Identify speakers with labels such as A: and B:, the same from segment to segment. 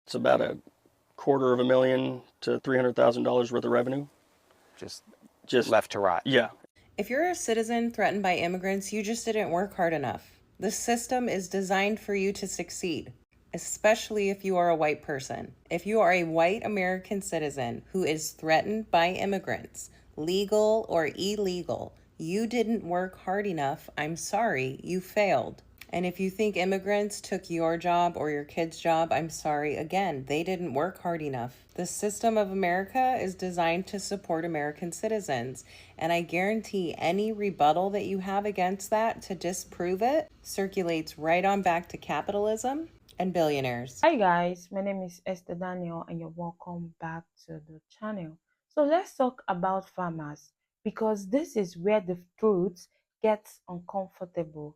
A: It's about $250,000 to $300,000 worth of revenue. Just
B: left to rot.
A: Yeah.
C: If you're a citizen threatened by immigrants, you just didn't work hard enough. The system is designed for you to succeed, especially if you are a white person. If you are a white American citizen who is threatened by immigrants, legal or illegal, you didn't work hard enough. I'm sorry, you failed. And if you think immigrants took your job or your kid's job, I'm sorry, again, they didn't work hard enough. The system of America is designed to support American citizens, and I guarantee any rebuttal that you have against that to disprove it circulates right on back to capitalism and billionaires.
D: Hi guys, my name is Esther Daniel and you're welcome back to the channel. So let's talk about farmers because this is where the truth gets uncomfortable.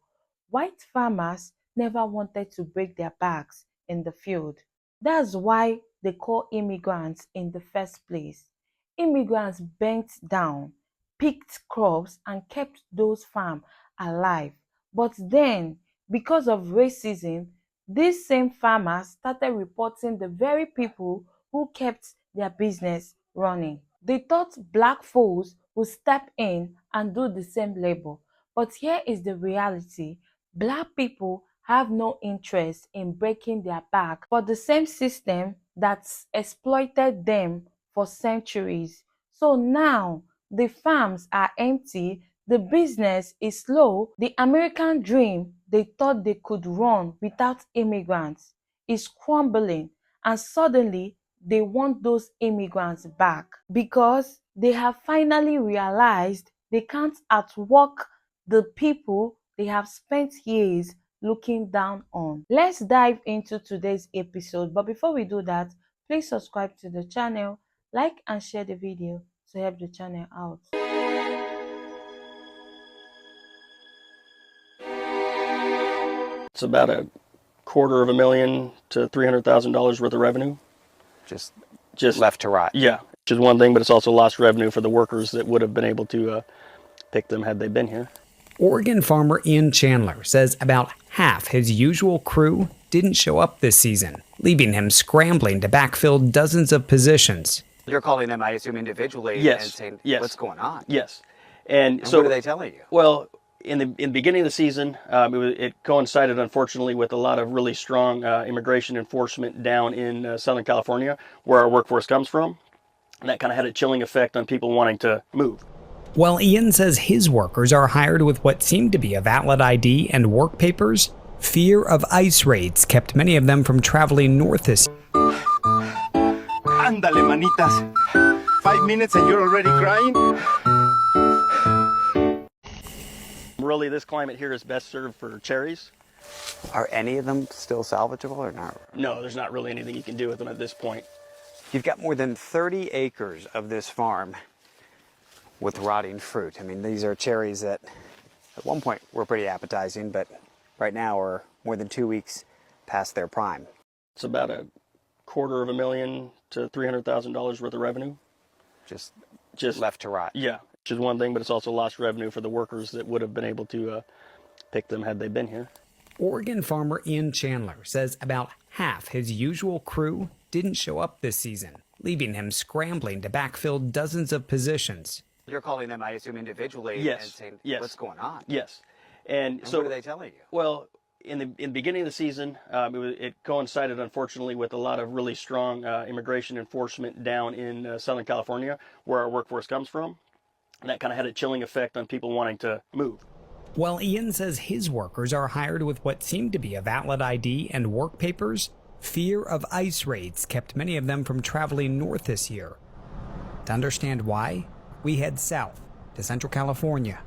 D: White farmers never wanted to break their backs in the field. That's why they call immigrants in the first place. Immigrants bent down, picked crops and kept those farms alive. But then, because of racism, these same farmers started reporting the very people who kept their business running. They thought black folks would step in and do the same labor. But here is the reality. Black people have no interest in breaking their back for the same system that's exploited them for centuries. So now the farms are empty, the business is slow, the American dream they thought they could run without immigrants is crumbling, and suddenly they want those immigrants back because they have finally realized they can't outwork the people they have spent years looking down on. Let's dive into today's episode, but before we do that, please subscribe to the channel, like and share the video to help the channel out.
A: It's about $250,000 to $300,000 worth of revenue.
B: Just
A: Left
B: to rot.
A: Yeah, which is one thing, but it's also lost revenue for the workers that would have been able to pick them had they been here.
E: Oregon farmer Ian Chandler says about half his usual crew didn't show up this season, leaving him scrambling to backfill dozens of positions.
B: You're calling them, I assume, individually
A: Yes.
B: and saying,
A: Yes.
B: what's going on?
A: Yes.
B: And
A: so
B: what are they telling you?
A: Well, in the beginning of the season, it coincided, unfortunately, with a lot of really strong immigration enforcement down in Southern California, where our workforce comes from. And that kind of had a chilling effect on people wanting to move.
E: While Ian says his workers are hired with what seemed to be a valid ID and work papers, fear of ICE raids kept many of them from traveling north this year.
F: Ándale, manitas. 5 minutes and you're already crying?
A: Really, this climate here is best served for cherries.
B: Are any of them still salvageable or not?
A: No, there's not really anything you can do with them at this point.
B: You've got more than 30 acres of this farm with rotting fruit. I mean, these are cherries that at one point were pretty appetizing, but right now are more than 2 weeks past their prime.
A: It's about $250,000 to $300,000 worth of revenue.
B: Just
A: Left
B: to rot.
A: Yeah, which is one thing, but it's also lost revenue for the workers that would have been able to pick them had they been here.
E: Oregon farmer Ian Chandler says about half his usual crew didn't show up this season, leaving him scrambling to backfill dozens of positions.
B: You're calling them, I assume, individually
A: Yes.
B: and saying,
A: Yes.
B: what's going on?
A: Yes. And so
B: what are they telling you?
A: Well, in the beginning of the season, it coincided, unfortunately, with a lot of really strong immigration enforcement down in Southern California, where our workforce comes from. And that kind of had a chilling effect on people wanting to move.
E: While Ian says his workers are hired with what seemed to be a valid ID and work papers, fear of ICE raids kept many of them from traveling north this year. To understand why, we head south to Central California.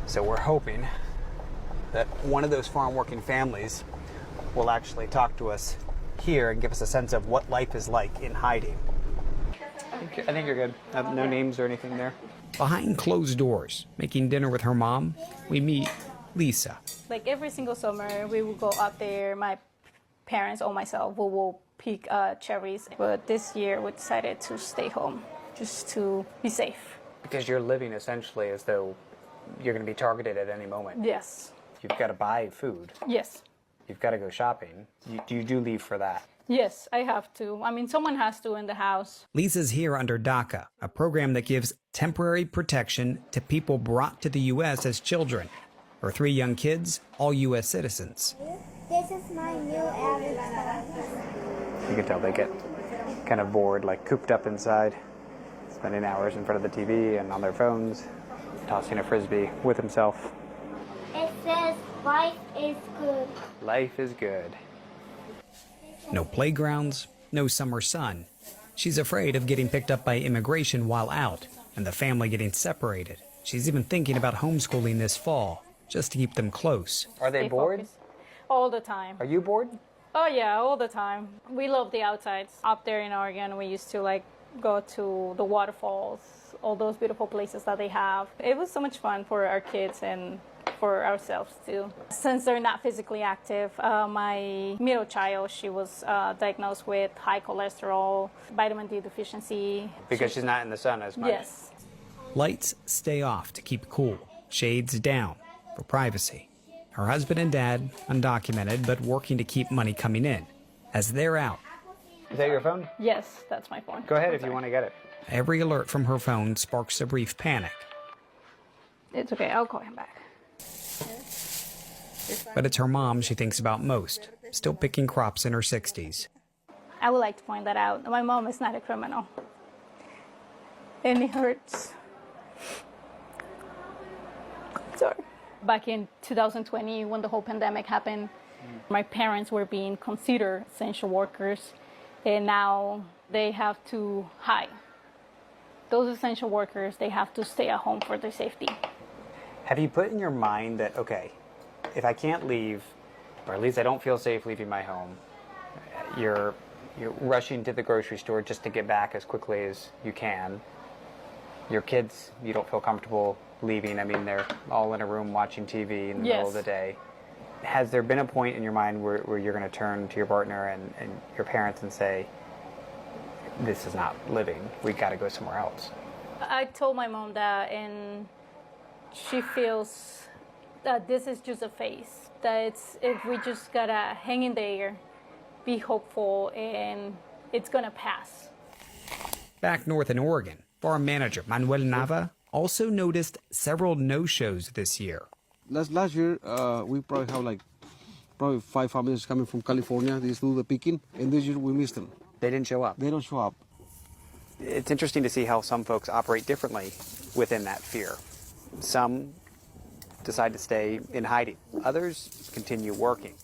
B: So we're hoping that one of those farm-working families will actually talk to us here and give us a sense of what life is like in hiding. I think you're good. No names or anything there?
E: Behind closed doors, making dinner with her mom, we meet Lisa.
G: Like every single summer, we will go out there, my parents or myself, we will pick cherries. But this year, we decided to stay home, just to be safe.
B: Because you're living essentially as though you're going to be targeted at any moment.
G: Yes.
B: You've got to buy food.
G: Yes.
B: You've got to go shopping. You do leave for that.
G: Yes, I have to. I mean, someone has to in the house.
E: Lisa's here under DACA, a program that gives temporary protection to people brought to the U.S. as children. Her 3 young kids, all U.S. citizens.
H: This is my new avatar.
B: You can tell they get kind of bored, like cooped up inside, spending hours in front of the TV and on their phones, tossing a frisbee with himself.
H: It says life is good.
B: Life is good.
E: No playgrounds, no summer sun. She's afraid of getting picked up by immigration while out and the family getting separated. She's even thinking about homeschooling this fall, just to keep them close.
B: Are they
G: Stay
B: bored?
G: focused. All the time.
B: Are you bored?
G: Oh yeah, all the time. We love the outsides. Up there in Oregon, we used to like go to the waterfalls, all those beautiful places that they have. It was so much fun for our kids and for ourselves too. Since they're not physically active, my middle child, she was diagnosed with high cholesterol, vitamin D deficiency.
B: Because she's not in the sun as much.
G: Yes.
E: Lights stay off to keep cool, shades down for privacy. Her husband and dad, undocumented, but working to keep money coming in. As they're out,
B: Is that your phone?
G: Yes, that's my phone.
B: Go ahead if you want to get it.
E: every alert from her phone sparks a brief panic.
G: It's okay, I'll call him back.
E: But it's her mom she thinks about most, still picking crops in her 60s.
G: I would like to point that out. My mom is not a criminal. And it hurts. Sorry. Back in 2020, when the whole pandemic happened, my parents were being considered essential workers, and now they have to hide. Those essential workers, they have to stay at home for their safety.
B: Have you put in your mind that, okay, if I can't leave, or at least I don't feel safe leaving my home, you're rushing to the grocery store just to get back as quickly as you can. Your kids, you don't feel comfortable leaving. I mean, they're all in a room watching TV in the middle of the day. Has there been a point in your mind where you're going to turn to your partner and your parents and say, this is not living, we got to go somewhere else?
G: I told my mom that, and she feels that this is just a phase, that if we just gotta hang in there, be hopeful, and it's gonna pass.
E: Back north in Oregon, farm manager Manuel Nava also noticed several no-shows this year.
I: Last year, we probably have probably 5 families coming from California. They do the picking, and this year we missed them.
B: They didn't show up.
I: They don't show up.
B: It's interesting to see how some folks operate differently within that fear. Some decide to stay in hiding. Others continue working.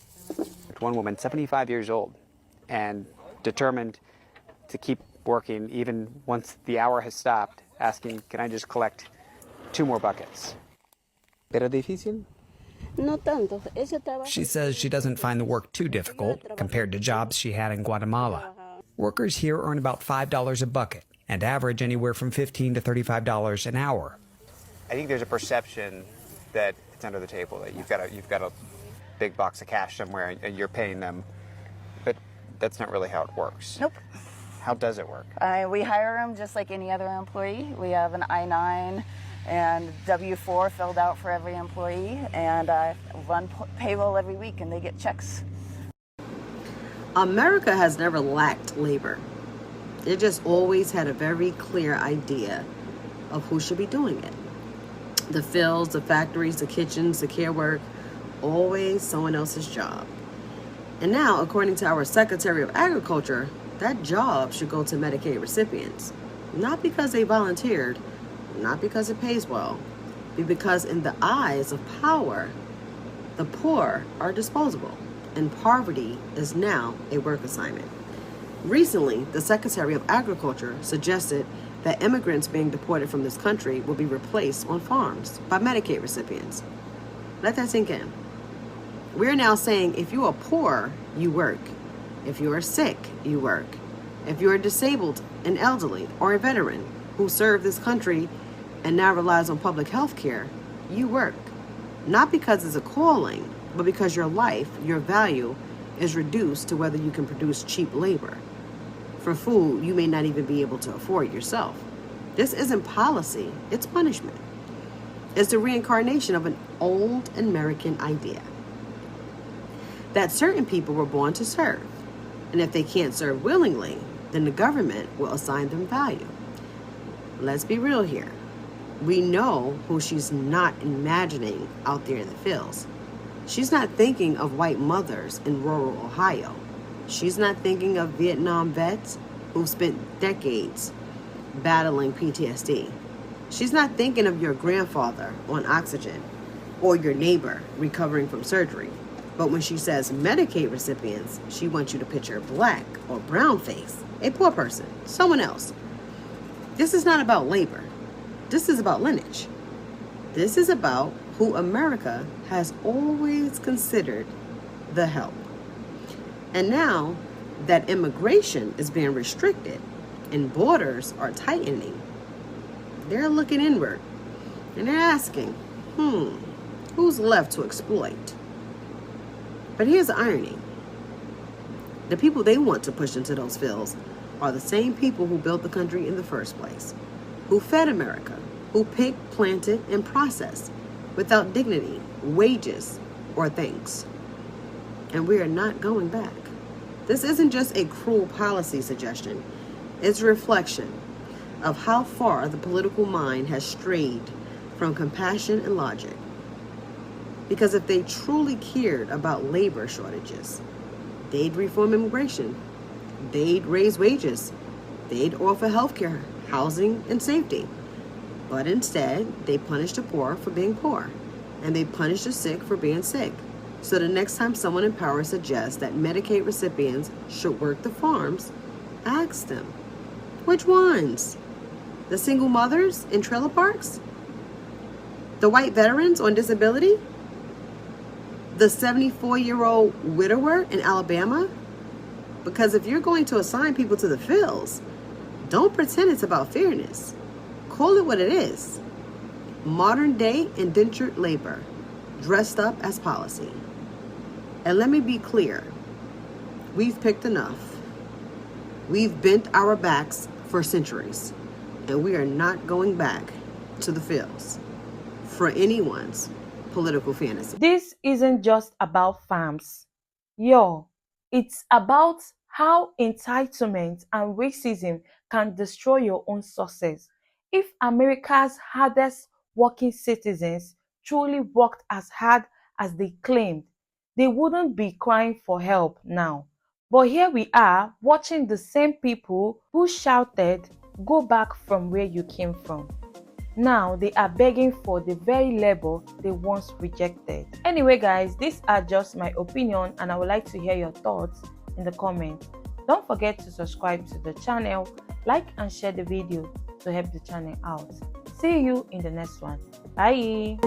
B: One woman, 75 years old, and determined to keep working even once the hour has stopped, asking, can I just collect 2 more buckets? ¿Pero difícil?
J: No tanto.
E: She says she doesn't find the work too difficult compared to jobs she had in Guatemala. Workers here earn about $5 a bucket and average anywhere from $15 to $35 an hour.
B: I think there's a perception that it's under the table, that you've got a big box of cash somewhere and you're paying them, but that's not really how it works.
J: Nope.
B: How does it work?
J: We hire them just like any other employee. We have an I-9 and W-4 filled out for every employee, and run payroll every week, and they get checks.
K: America has never lacked labor. It just always had a very clear idea of who should be doing it. The fields, the factories, the kitchens, the care work, always someone else's job. And now, according to our Secretary of Agriculture, that job should go to Medicaid recipients. Not because they volunteered, not because it pays well, but because in the eyes of power, the poor are disposable, and poverty is now a work assignment. Recently, the Secretary of Agriculture suggested that immigrants being deported from this country will be replaced on farms by Medicaid recipients. Let that sink in. We're now saying if you are poor, you work. If you are sick, you work. If you are disabled, an elderly, or a veteran who served this country and now relies on public health care, you work. Not because it's a calling, but because your life, your value, is reduced to whether you can produce cheap labor. For food you may not even be able to afford yourself. This isn't policy, it's punishment. It's the reincarnation of an old American idea that certain people were born to serve, And if they can't serve willingly, then the government will assign them value. Let's be real here. We know who she's not imagining out there in the fields. She's not thinking of white mothers in rural Ohio. She's not thinking of Vietnam vets who've spent decades battling PTSD. She's not thinking of your grandfather on oxygen or your neighbor recovering from surgery. But when she says Medicaid recipients, she wants you to picture a black or brown face, a poor person, someone else. This is not about labor. This is about lineage. This is about who America has always considered the help. And now that immigration is being restricted and borders are tightening, they're looking inward and they're asking, who's left to exploit? But here's the irony. The people they want to push into those fields are the same people who built the country in the first place, who fed America, who picked, planted, and processed without dignity, wages, or things. And we are not going back. This isn't just a cruel policy suggestion. It's a reflection of how far the political mind has strayed from compassion and logic. Because if they truly cared about labor shortages, they'd reform immigration, they'd raise wages, they'd offer health care, housing, and safety. But instead, they punish the poor for being poor, and they punish the sick for being sick. So the next time someone in power suggests that Medicaid recipients should work the farms, ask them, which ones? The single mothers in trailer parks? The white veterans on disability? The 74-year-old widower in Alabama? Because if you're going to assign people to the fields, don't pretend it's about fairness. Call it what it is. Modern day indentured labor, dressed up as policy. And let me be clear, we've picked enough. We've bent our backs for centuries, and we are not going back to the fields for anyone's political fantasy.
D: This isn't just about farms. It's about how entitlement and racism can destroy your own success. If America's hardest working citizens truly worked as hard as they claimed, they wouldn't be crying for help now. But here we are, watching the same people who shouted, "Go back from where you came from." Now they are begging for the very labor they once rejected. Anyway guys, these are just my opinion and I would like to hear your thoughts in the comments. Don't forget to subscribe to the channel, like and share the video to help the channel out. See you in the next one. Bye.